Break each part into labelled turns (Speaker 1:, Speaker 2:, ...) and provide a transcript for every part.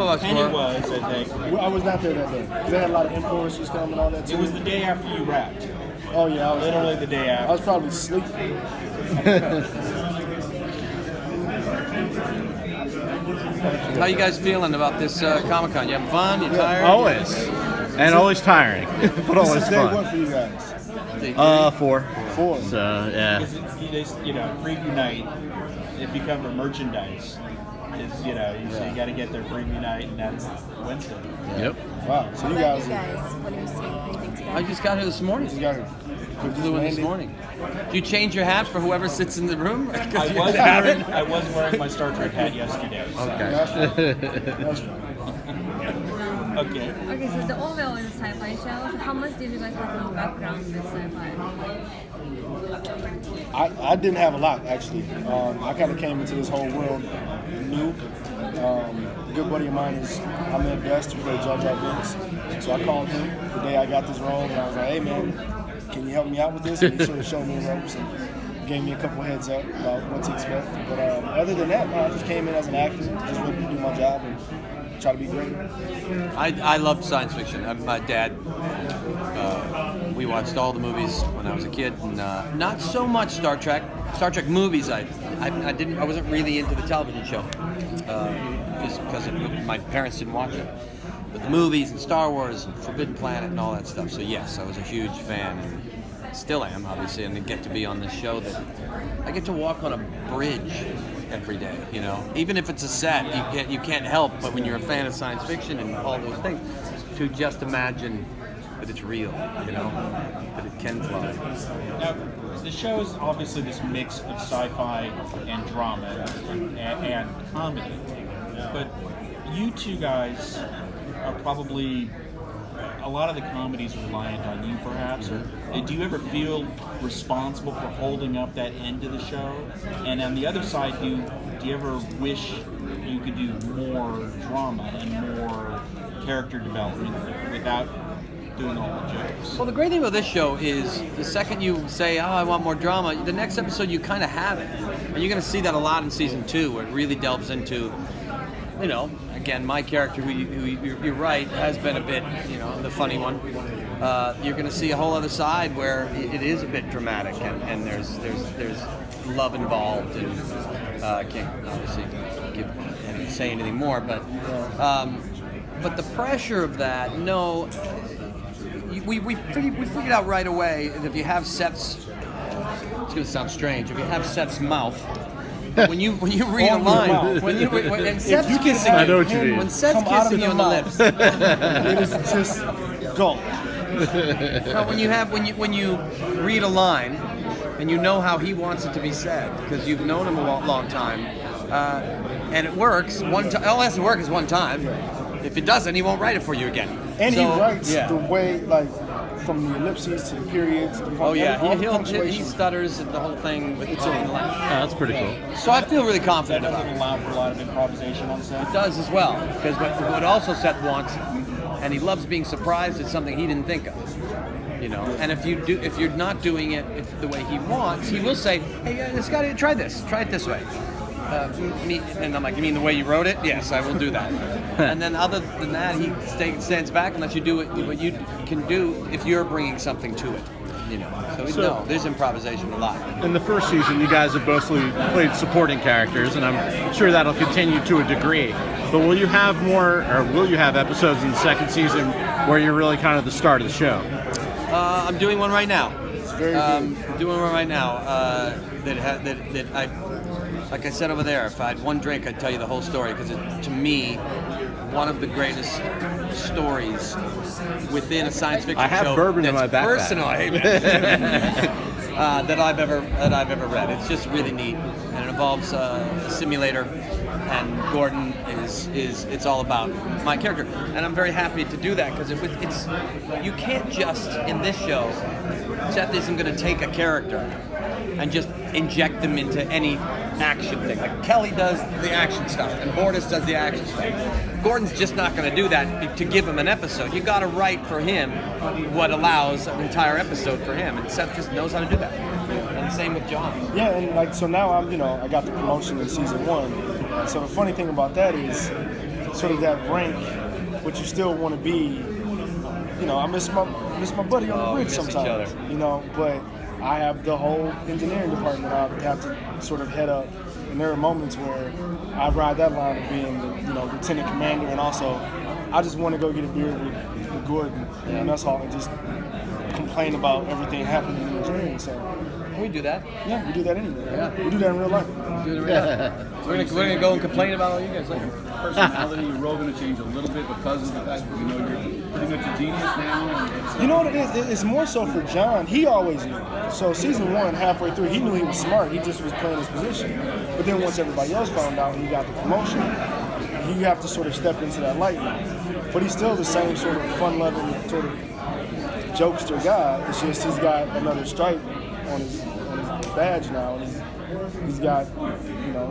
Speaker 1: of us
Speaker 2: Penny
Speaker 1: were.
Speaker 2: was, I think.
Speaker 3: I was not there that day. They had a lot of influencers coming on that too.
Speaker 2: It was the day after you wrapped.
Speaker 3: Oh yeah, I was
Speaker 2: Literally the day after.
Speaker 3: I was probably sleeping.
Speaker 1: How you guys feeling about this Comic-Con? You having fun? You tired?
Speaker 4: Always. And always tiring. But always
Speaker 3: This is day one
Speaker 4: fun.
Speaker 3: for you guys.
Speaker 4: 4.
Speaker 3: 4.
Speaker 4: So, yeah.
Speaker 2: Because preview night, it becomes a merchandise. Is you got to get their preview night, and that's Wednesday.
Speaker 4: Yep.
Speaker 3: Wow. So you guys,
Speaker 5: What do you see? What do you think today?
Speaker 1: I just got here this morning.
Speaker 3: you got here.
Speaker 1: Flew in this morning. Do you change your hats for whoever sits in the room?
Speaker 2: I was wearing my Star Trek hat yesterday. So.
Speaker 3: That's fine. That's fine.
Speaker 2: Okay.
Speaker 5: Okay, so the Orville is a sci-fi show. So how much did you guys work on the background with sci-fi?
Speaker 3: I didn't have a lot actually. I kind of came into this whole world new. A good buddy of mine is Ahmed Best, who played Jar Jar Binks. So I called him the day I got this role, and I was like, "Hey man, can you help me out with this?" And he sort of showed me the ropes and gave me a couple heads up about what to expect. But other than that, I just came in as an actor, just ready to do my job and try to be great.
Speaker 1: I loved science fiction. My dad, we watched all the movies when I was a kid, and not so much Star Trek. Star Trek movies, I wasn't really into the television show, just because my parents didn't watch it. But the movies and Star Wars and Forbidden Planet and all that stuff. So yes, I was a huge fan, and still am, obviously, and to get to be on this show that I get to walk on a bridge every day, even if it's a set, you can't help but when you're a fan of science fiction and all those things, to just imagine that it's real, that it can fly.
Speaker 2: Now, the show is obviously this mix of sci-fi and drama and comedy, but you two guys are probably, a lot of the comedy's reliant on you, perhaps, or do you ever feel responsible for holding up that end of the show? And on the other side, do you ever wish you could do more drama and more character development without doing all the jokes?
Speaker 1: Well, the great thing about this show is the second you say, "Oh, I want more drama," the next episode you kind of have it, and you're going to see that a lot in season 2, where it really delves into, again, my character, who you're right, has been a bit, the funny one. You're going to see a whole other side where it is a bit dramatic, and there's love involved, and I can't obviously say anything more, but the pressure of that, we figured out right away that if you have Seth's, it's going to sound strange, if you have Seth's mouth. But when you read a line, when Seth's kissing
Speaker 4: I know what you mean.
Speaker 1: when Seth's kissing you on the lips,
Speaker 3: It is just go.
Speaker 1: no, when you read a line and you know how he wants it to be said because you've known him a long time, and it works one time. All it has to work is one time. If it doesn't, he won't write it for you again.
Speaker 3: And he writes the way, from the ellipses to the periods. To
Speaker 1: Oh yeah,
Speaker 3: all the
Speaker 1: he
Speaker 3: punctuation.
Speaker 1: stutters the whole thing with the line.
Speaker 4: That's pretty cool.
Speaker 1: So I feel really confident
Speaker 2: That
Speaker 1: about
Speaker 2: doesn't
Speaker 1: it.
Speaker 2: allow for a lot of improvisation on set.
Speaker 1: It does as well, because what also Seth wants, and he loves being surprised at something he didn't think of. And if you're not doing it the way he wants, he will say, "Hey, this guy, try this. Try it this way." And I'm like, "You mean the way you wrote it?" "Yes, I will do that." And then other than that, he stands back and lets you do what you can do if you're bringing something to it. So there's improvisation a lot.
Speaker 4: In the first season, you guys have both played supporting characters, and I'm sure that'll continue to a degree. But will you have episodes in the second season where you're really kind of the start of the show?
Speaker 1: I'm doing one right now.
Speaker 3: It's very good.
Speaker 1: I'm doing one right now that I, like I said over there, if I had one drink, I'd tell you the whole story, because to me, one of the greatest stories within a science fiction show.
Speaker 4: I have bourbon in my backpack.
Speaker 1: Personal, that I've ever read. It's just really neat, and it involves a simulator. And Gordon it's all about my character, and I'm very happy to do that because it's you can't just in this show. Seth isn't going to take a character and just inject them into any action thing. Like Kelly does the action stuff, and Bordas does the action stuff. Gordon's just not going to do that to give him an episode. You got to write for him what allows an entire episode for him, and Seth just knows how to do that. And same with John.
Speaker 3: Yeah, and so now I got the promotion in season 1. So the funny thing about that is sort of that rank, but you still want to be. You know, I miss my buddy on the bridge sometimes. You know, but I have the whole engineering department I have to sort of head up, and there are moments where I ride that line of being the lieutenant commander, and also I just want to go get a beer with Gordon in the mess hall and just complain about everything happening in engineering. So
Speaker 1: We do that.
Speaker 3: yeah, we do that anyway. Right?
Speaker 1: Yeah.
Speaker 3: We do that in real life.
Speaker 1: Do it in real life. We're gonna go and complain about all you guys later.
Speaker 6: Personality, your role going to change a little bit because of the fact that you're pretty much a genius now.
Speaker 3: You know what it is? It's more so for John. He always knew. So season 1, halfway through, he knew he was smart. He just was playing his position. But then once everybody else found out and he got the promotion, you have to sort of step into that light now. But he's still the same sort of fun-loving, sort of jokester guy. It's just he's got another stripe on his badge now, and he's got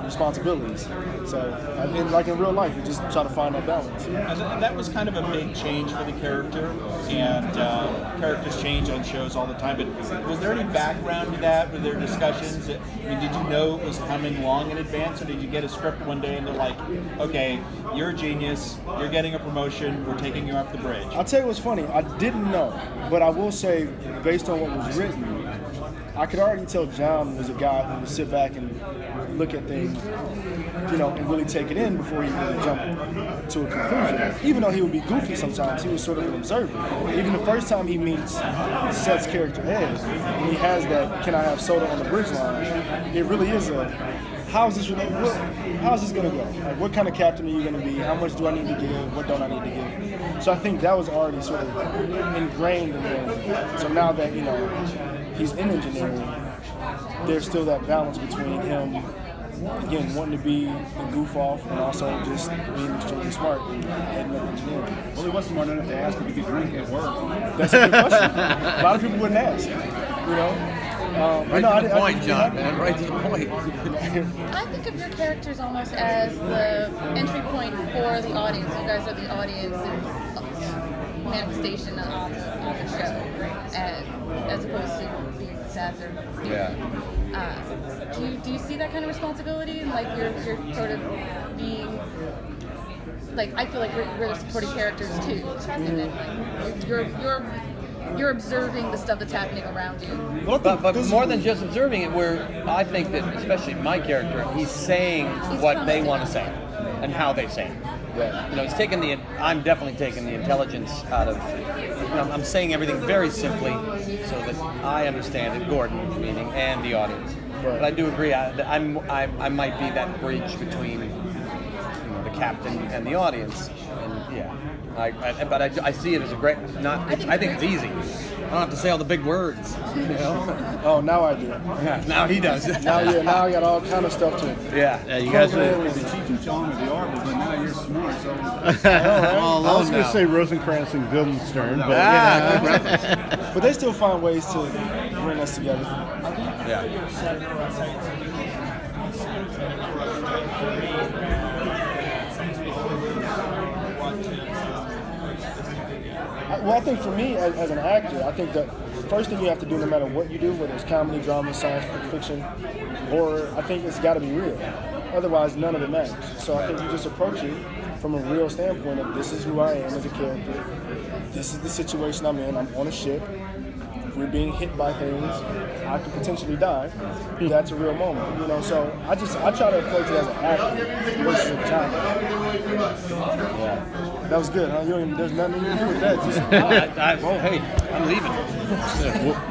Speaker 3: responsibilities. So, and like in real life, you just try to find that balance.
Speaker 2: That was kind of a big change for the character, and characters change on shows all the time. But was there any background to that? Were there discussions? I mean, did you know it was coming long in advance, or did you get a script one day and they're like, "Okay, you're a genius. You're getting a promotion. We're taking you off the bridge."
Speaker 3: I'll tell you what's funny. I didn't know, but I will say, based on what was written, I could already tell John was a guy who would sit back and look at things, and really take it in before he really jumped to a conclusion. Even though he would be goofy sometimes, he was sort of an observer. Even the first time he meets Seth's character Ed, and he has that "Can I have soda on the bridge" line, it really is a how's this going to go? Like, what kind of captain are you going to be? How much do I need to give? What don't I need to give? So I think that was already sort of ingrained in him. So now that he's in engineering, there's still that balance between him, again, wanting to be the goof off and also just being extremely smart and heading up engineering.
Speaker 6: Well, he wasn't smart enough to ask if he could drink at work.
Speaker 3: That's a good question. A lot of people wouldn't ask,
Speaker 1: Right to the point, John, man. Right to the point.
Speaker 7: I think of your characters almost as the entry point for the audience. You guys are the audience's manifestation on the show, as opposed to being Seth or do you see that kind of responsibility? Like you're sort of being like, I feel like we're the supporting characters too, and then like you're observing the stuff that's happening around you.
Speaker 1: But more than just observing it, where I think that, especially my character, he's saying what they want to say and how they say it.
Speaker 3: Yeah.
Speaker 1: He's taking I'm definitely taking the intelligence out of, I'm saying everything very simply so that I understand it, Gordon meaning, and the audience.
Speaker 3: Right.
Speaker 1: But I do agree, I might be that bridge between the captain and the audience. And yeah. But I see it as a great. I think it's easy. I don't have to say all the big words.
Speaker 3: Oh, now I do.
Speaker 1: Yeah, now he does.
Speaker 3: Now I got all kind of stuff to.
Speaker 1: Yeah,
Speaker 4: you guys are.
Speaker 6: The teacher on with the Orville, but now you're smart. So
Speaker 4: I was going to say Rosencrantz and Guildenstern, but
Speaker 1: good reference.
Speaker 3: But they still find ways to bring us together.
Speaker 1: Yeah.
Speaker 3: Well, I think for me, as an actor, I think the first thing you have to do, no matter what you do, whether it's comedy, drama, science fiction, horror, I think it's got to be real. Otherwise, none of it matters. So I think you just approach it from a real standpoint of, this is who I am as a character. This is the situation I'm in. I'm on a ship. We're being hit by things. I could potentially die. That's a real moment, So I try to approach it as an actor versus a child. Yeah. That was good, huh? There's nothing you can do with that. Just,
Speaker 1: hey, I'm leaving.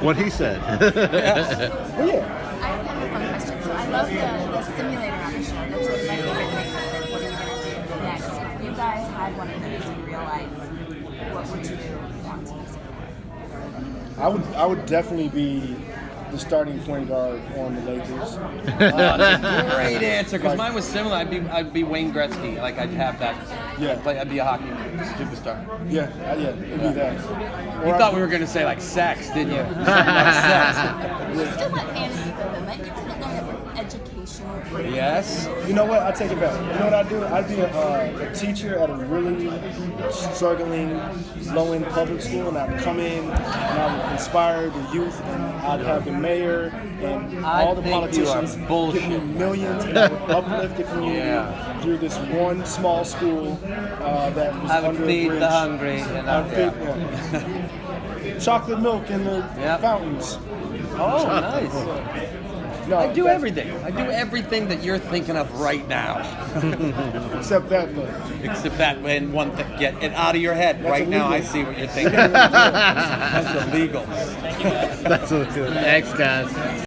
Speaker 4: what he said.
Speaker 3: well, yeah.
Speaker 8: I have a fun question. So I love the simulator on the show. That's one of my favorite things. Like, what are you going to do next? If you guys had one of these in real life, what would you want to use it for?
Speaker 3: I would definitely be the starting point guard on the Lakers.
Speaker 1: That's a great answer, because mine was similar. I'd be Wayne Gretzky. Like, I'd have that.
Speaker 3: Yeah.
Speaker 1: I'd be a hockey superstar.
Speaker 3: Yeah, it'd be that.
Speaker 1: You thought we were going to say, like, sex, didn't you? Something about sex.
Speaker 8: You still want fantasy fulfillment. You could learn it educational.
Speaker 1: Yes.
Speaker 3: You know what? I take it back. You know what I'd do? I'd be a teacher at a really struggling, low-end public school, and I'd come in and I would inspire the youth, and I'd have the mayor and all the politicians give me millions, and I would uplift the community, you're this one small school that was
Speaker 1: I would
Speaker 3: under a
Speaker 1: feed
Speaker 3: bridge.
Speaker 1: the hungry. And
Speaker 3: I would feed, yeah. Chocolate milk in the
Speaker 1: Yep.
Speaker 3: fountains.
Speaker 1: Oh, nice.
Speaker 3: No,
Speaker 1: I do
Speaker 3: that's-
Speaker 1: everything. I do everything that you're thinking of right now.
Speaker 3: Except that, though.
Speaker 1: Except that when one thing, get it out of your head.
Speaker 3: That's
Speaker 1: Right now, I
Speaker 3: illegal.
Speaker 1: see what you're thinking. That's illegal.
Speaker 4: That's so good. Thanks, guys.